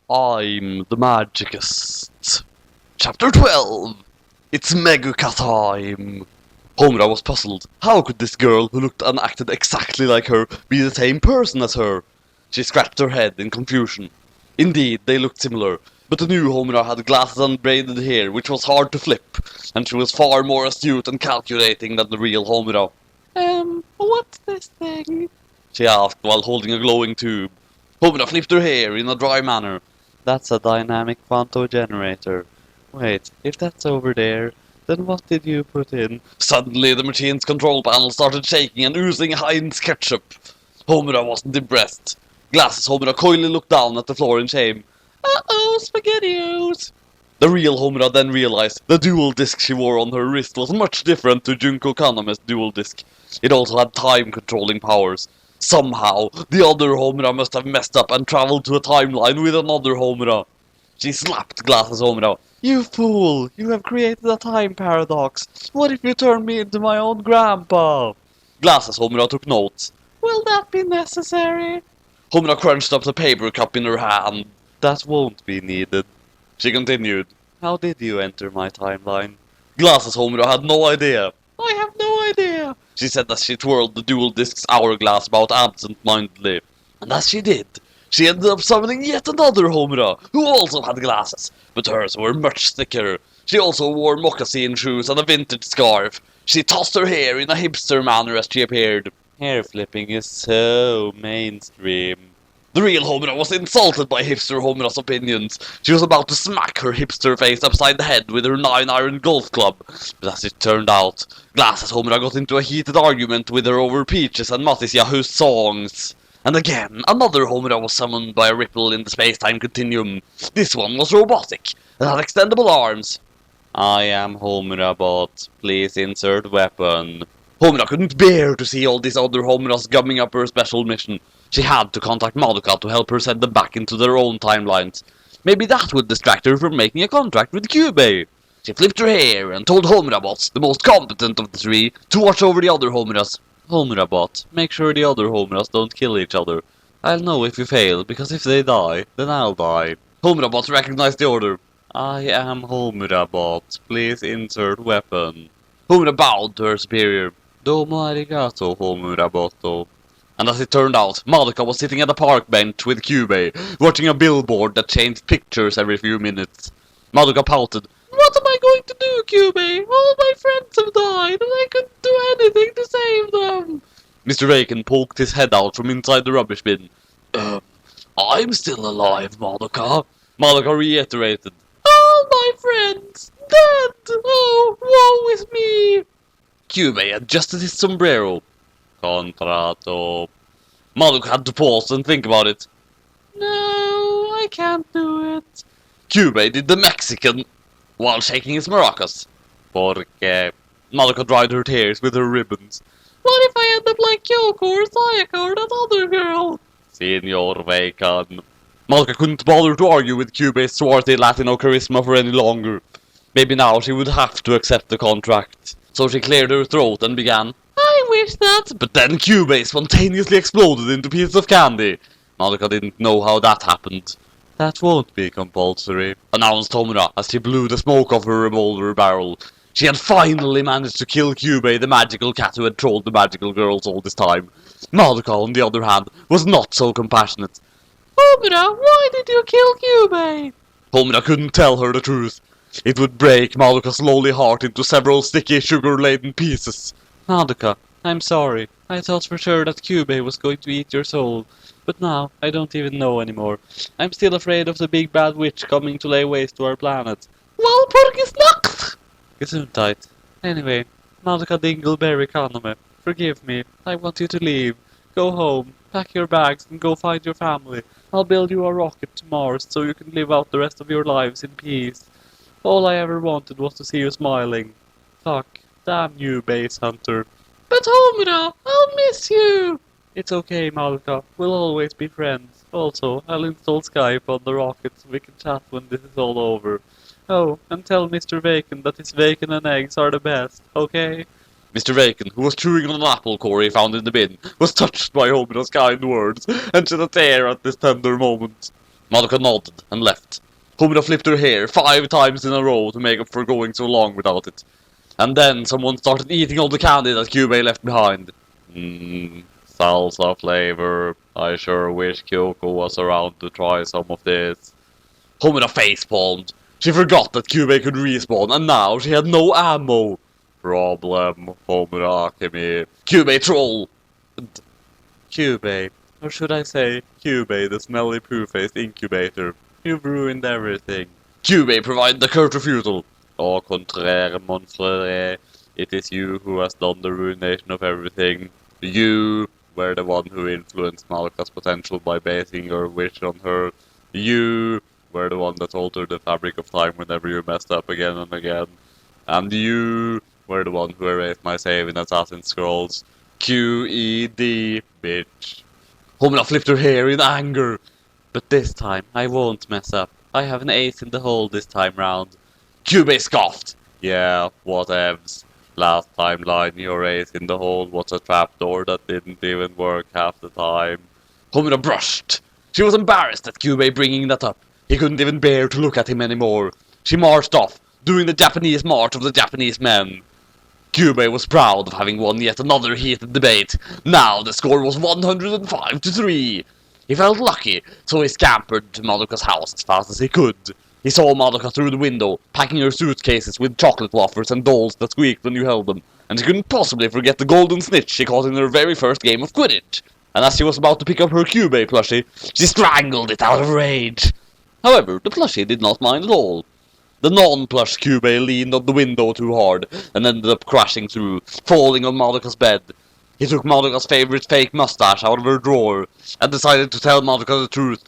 I'm the Magicest. Chapter 12! It's Meguka time! Homura was puzzled. How could this girl, who looked and acted exactly like her, be the same person as her? She scratched her head in confusion. Indeed, they looked similar, but the new Homura had glasses and braided hair, which was hard to flip, and she was far more astute and calculating than the real Homura. What's this thing? She asked while holding a glowing tube. Homura flipped her hair in a dry manner. That's a dynamic quantum generator. Wait, if that's over there, then what did you put in? Suddenly, the machine's control panel started shaking and oozing Heinz ketchup. Homura wasn't impressed. Glasses Homura coyly looked down at the floor in shame. Uh-oh, SpaghettiOs! The real Homura then realized the dual disc she wore on her wrist was much different to Junko Kaname's dual disc. It also had time-controlling powers. Somehow, the other Homura must have messed up and traveled to a timeline with another Homura. She slapped Glasses Homura. You fool! You have created a time paradox! What if you turn me into my own grandpa? Glasses Homura took notes. Will that be necessary? Homura crunched up the paper cup in her hand. That won't be needed. She continued. How did you enter my timeline? Glasses Homura had no idea. I have no idea, she said as she twirled the dual disc's hourglass about absent-mindedly. And as she did, she ended up summoning yet another Homura, who also had glasses, but hers were much thicker. She also wore moccasin shoes and a vintage scarf. She tossed her hair in a hipster manner as she appeared. Hair flipping is so mainstream. The real Homura was insulted by hipster Homura's opinions. She was about to smack her hipster face upside the head with her 9-iron golf club. But as it turned out, Glasses Homura got into a heated argument with her over Peaches and Mattis Yahoo's songs. And again, another Homura was summoned by a ripple in the space-time continuum. This one was robotic, and had extendable arms. I am Homura bot. Please insert weapon. Homura couldn't bear to see all these other Homuras gumming up her special mission. She had to contact Madoka to help her send them back into their own timelines. Maybe that would distract her from making a contract with Kyubey. She flipped her hair and told Homura bots, the most competent of the three, to watch over the other Homuras. Homura bot, make sure the other Homuras don't kill each other. I'll know if you fail, because if they die, then I'll die. Homura bots recognized the order. I am Homura bot. Please insert weapon. Homura bowed to her superior. Domo arigato, Homura botto. And as it turned out, Madoka was sitting at a park bench with Kyubey, watching a billboard that changed pictures every few minutes. Madoka pouted. What am I going to do, Kyubey? All my friends have died, and I couldn't do anything to save them. Mr. Bacon poked his head out from inside the rubbish bin. I'm still alive, Madoka. Madoka reiterated. All my friends dead! Oh, woe is me! Kyubey adjusted his sombrero. Contrato. Madoka had to pause and think about it. No, I can't do it. Kyubey did the Mexican while shaking his maracas. Porque. Madoka dried her tears with her ribbons. What if I end up like Kyoko or Sayaka or that other girl? Senor Bacon. Madoka couldn't bother to argue with Kyubey's swarthy Latino charisma for any longer. Maybe now she would have to accept the contract. So she cleared her throat and began. I wish that. But then Kyubey spontaneously exploded into pieces of candy. Madoka didn't know how that happened. That won't be compulsory, announced Homura as she blew the smoke off her revolver barrel. She had finally managed to kill Kyubey, the magical cat who had trolled the magical girls all this time. Madoka, on the other hand, was not so compassionate. Homura, why did you kill Kyubey? Homura couldn't tell her the truth. It would break Madoka's lowly heart into several sticky, sugar-laden pieces. Madoka, I'm sorry. I thought for sure that Kyubey was going to eat your soul. But now, I don't even know anymore. I'm still afraid of the big bad witch coming to lay waste to our planet. Walpurgisnacht! Gesundheit. Anyway, Madoka Dingleberry Kaname, forgive me. I want you to leave. Go home, pack your bags, and go find your family. I'll build you a rocket to Mars so you can live out the rest of your lives in peace. All I ever wanted was to see you smiling. Fuck. Damn you, base hunter. But Homura, I'll miss you! It's okay, Madoka. We'll always be friends. Also, I'll install Skype on the rocket so we can chat when this is all over. Oh, and tell Mr. Bacon that his bacon and eggs are the best, okay? Mr. Bacon, who was chewing on an apple core he found in the bin, was touched by Homura's kind words, and shed a tear at this tender moment. Madoka nodded and left. Homura flipped her hair 5 times in a row to make up for going so long without it. And then someone started eating all the candy that Kyubey left behind. Salsa flavor. I sure wish Kyoko was around to try some of this. Homura facepalmed. She forgot that Kyubey could respawn, and now she had no ammo. Problem, Homura Akemi. Kyubey troll. Kyubey, or should I say, Kyubey, the smelly poo-faced incubator. You've ruined everything. Kyubey provided the curt refusal. Au contraire, mon frère. It is you who has done the ruination of everything. You were the one who influenced Madoka's potential by basing your wish on her. You were the one that altered the fabric of time whenever you messed up again and again. And you were the one who erased my save in Assassin's Scrolls. QED, bitch. Homura flipped her hair in anger. But this time, I won't mess up. I have an ace in the hole this time round. Kyubey scoffed. Yeah, whatevs. Last timeline, your ace in the hole was a trapdoor that didn't even work half the time. Homura brushed. She was embarrassed at Kyubey bringing that up. He couldn't even bear to look at him anymore. She marched off, doing the Japanese march of the Japanese men. Kyubey was proud of having won yet another heated debate. Now the score was 105-3. He felt lucky, so he scampered to Madoka's house as fast as he could. He saw Madoka through the window, packing her suitcases with chocolate wafers and dolls that squeaked when you held them, and he couldn't possibly forget the golden snitch she caught in her very first game of Quidditch. And as she was about to pick up her Kyubey plushie, she strangled it out of rage. However, the plushie did not mind at all. The non-plush Kyubey leaned on the window too hard, and ended up crashing through, falling on Madoka's bed. He took Madoka's favorite fake mustache out of her drawer, and decided to tell Madoka the truth.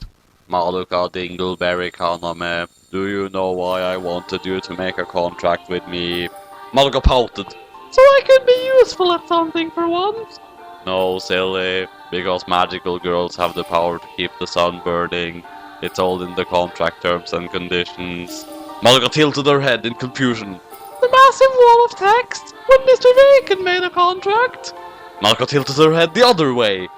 Madoka Dingleberry Kaname, do you know why I wanted you to make a contract with me? Madoka pouted. So I could be useful at something for once? No, silly, because magical girls have the power to keep the sun burning. It's all in the contract terms and conditions. Madoka tilted her head in confusion. The massive wall of text? When Mr. Bacon made a contract? Madoka tilted her head the other way.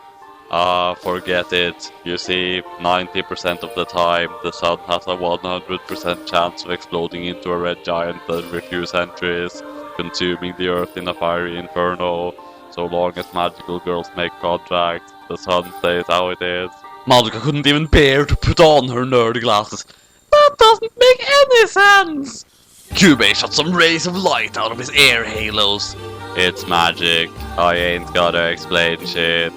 Forget it. You see, 90% of the time, the sun has a 100% chance of exploding into a red giant every few centuries, consuming the earth in a fiery inferno. So long as magical girls make contracts, the sun stays how it is. Madoka couldn't even bear to put on her nerd glasses. That doesn't make any sense! Kyubey shot some rays of light out of his air halos. It's magic. I ain't gotta explain shit.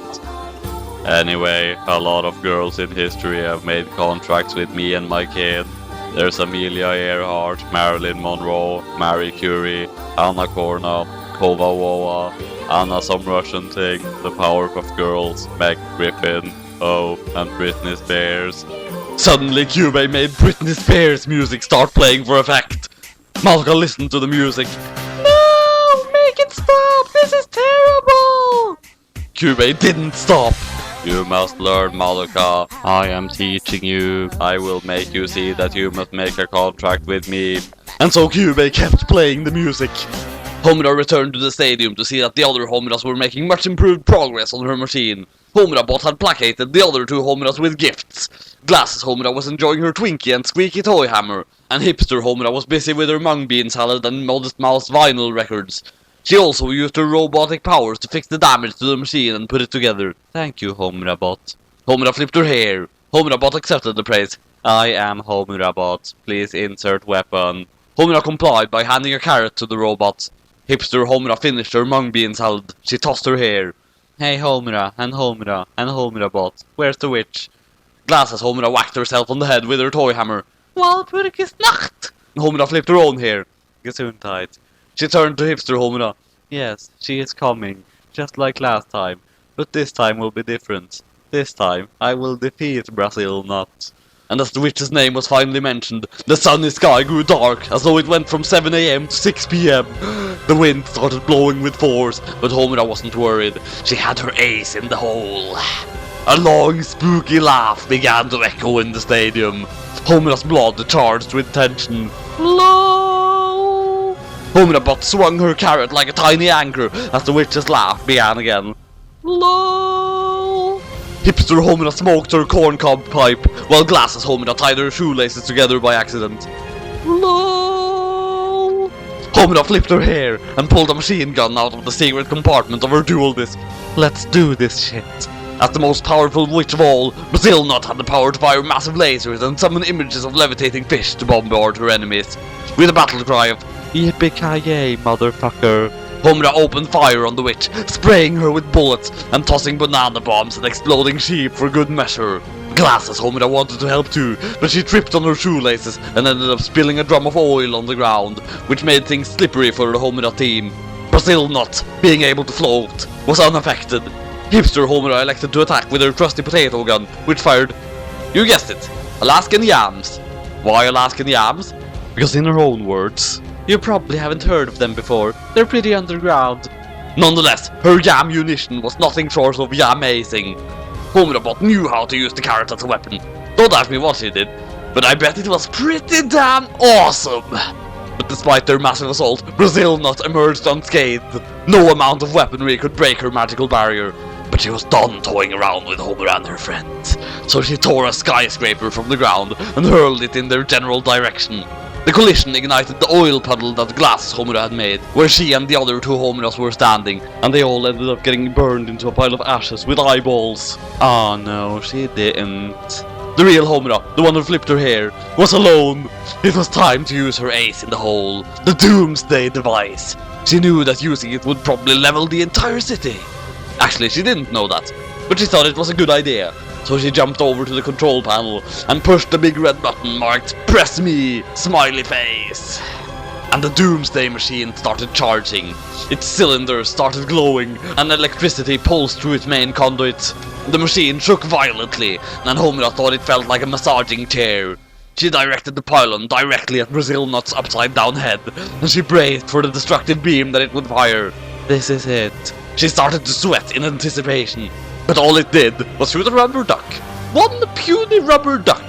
Anyway, a lot of girls in history have made contracts with me and my kid. There's Amelia Earhart, Marilyn Monroe, Marie Curie, Anna Kourna, Kovalovova, Anna some Russian thing, the Powerpuff Girls, Meg Griffin, oh, and Britney Spears. Suddenly Kyubey made Britney Spears music start playing for effect. Madoka listened to the music. No! Make it stop! This is terrible! Kyubey didn't stop. You must learn, Madoka. I am teaching you. I will make you see that you must make a contract with me. And so Kyubey kept playing the music. Homura returned to the stadium to see that the other Homuras were making much improved progress on her machine. Homura-bot had placated the other two Homuras with gifts. Glasses Homura was enjoying her Twinkie and squeaky toy hammer, and Hipster Homura was busy with her mung bean salad and Modest Mouse vinyl records. She also used her robotic powers to fix the damage to the machine and put it together. Thank you, Homura-bot. Homura flipped her hair. Homura-bot accepted the praise. I am Homura-bot. Please insert weapon. Homura complied by handing a carrot to the robot. Hipster Homura finished her mung bean salad. She tossed her hair. Hey Homura, and Homura, and Homura-bot. Where's the witch? Glasses Homura whacked herself on the head with her toy hammer. Walpurgisnacht! Homura flipped her own hair. Gesundheit. She turned to Hipster Homura. Yes, she is coming, just like last time. But this time will be different. This time, I will defeat Brazil Nut. And as the witch's name was finally mentioned, the sunny sky grew dark, as though it went from 7 AM to 6 PM. The wind started blowing with force, but Homura wasn't worried. She had her ace in the hole. A long, spooky laugh began to echo in the stadium. Homura's blood charged with tension. LOL! Homura-bot swung her carrot like a tiny anchor as the witch's laugh began again. LOL! Hipster Homura smoked her corncob pipe, while Glasses Homura tied her shoelaces together by accident. LOL! Homura flipped her hair and pulled a machine gun out of the secret compartment of her dual disc. Let's do this shit. As the most powerful witch of all, Brazil Nut had the power to fire massive lasers and summon images of levitating fish to bombard her enemies. With a battle cry of Yippee-ki-yay, motherfucker. Homura opened fire on the witch, spraying her with bullets and tossing banana bombs and exploding sheep for good measure. Glasses Homura wanted to help too, but she tripped on her shoelaces and ended up spilling a drum of oil on the ground, which made things slippery for the Homura team. Brazil Nut, being able to float, was unaffected. Hipster Homura elected to attack with her trusty potato gun, which fired, you guessed it, Alaskan yams. Why Alaskan yams? Because in her own words, You probably haven't heard of them before. They're pretty underground. nonetheless, her yam munition was nothing short of amazing. Homura knew how to use the carrot as a weapon. Don't ask me what she did, but I bet it was pretty damn awesome. But despite their massive assault, Brazil Nut emerged unscathed. No amount of weaponry could break her magical barrier. But she was done toying around with Homura and her friends, so she tore a skyscraper from the ground and hurled it in their general direction. The collision ignited the oil puddle that Glass Homura had made, where she and the other two Homuras were standing, and they all ended up getting burned into a pile of ashes with eyeballs. Oh no, she didn't. The real Homura, the one who flipped her hair, was alone. It was time to use her ace in the hole, the Doomsday device. She knew that using it would probably level the entire city. Actually, she didn't know that, but she thought it was a good idea. So she jumped over to the control panel and pushed the big red button marked "Press Me!" smiley face. And the Doomsday machine started charging. Its cylinders started glowing, and electricity pulsed through its main conduit. The machine shook violently, and Homura thought it felt like a massaging chair. She directed the pylon directly at Brazil Nut's upside-down head, and she braced for the destructive beam that it would fire. This is it. She started to sweat in anticipation, but all it did was shoot a rubber duck. One puny rubber duck.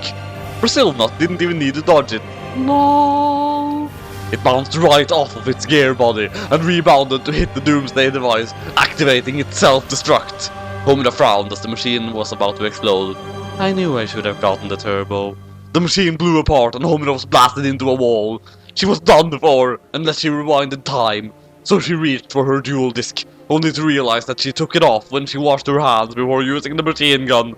Brazil Nut didn't even need to dodge it. No. It bounced right off of its gear body and rebounded to hit the Doomsday device, activating its self-destruct. Homura frowned as the machine was about to explode. I knew I should have gotten the turbo. The machine blew apart and Homura was blasted into a wall. She was done for, unless she rewinded time. So she reached for her dual disc, only to realize that she took it off when she washed her hands before using the machine gun.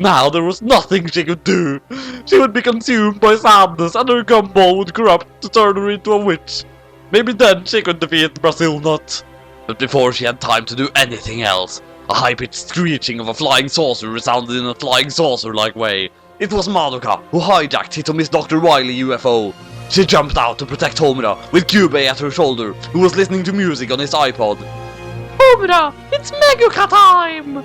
Now there was nothing she could do. She would be consumed by sadness and her gumball would corrupt to turn her into a witch. Maybe then she could defeat Brazil Nut. But before she had time to do anything else, a high-pitched screeching of a flying saucer resounded in a flying saucer-like way. It was Madoka, who hijacked Hitomi's Dr. Wily UFO. She jumped out to protect Homura, with Kyubey at her shoulder, who was listening to music on his iPod. Homura, it's Meguka time!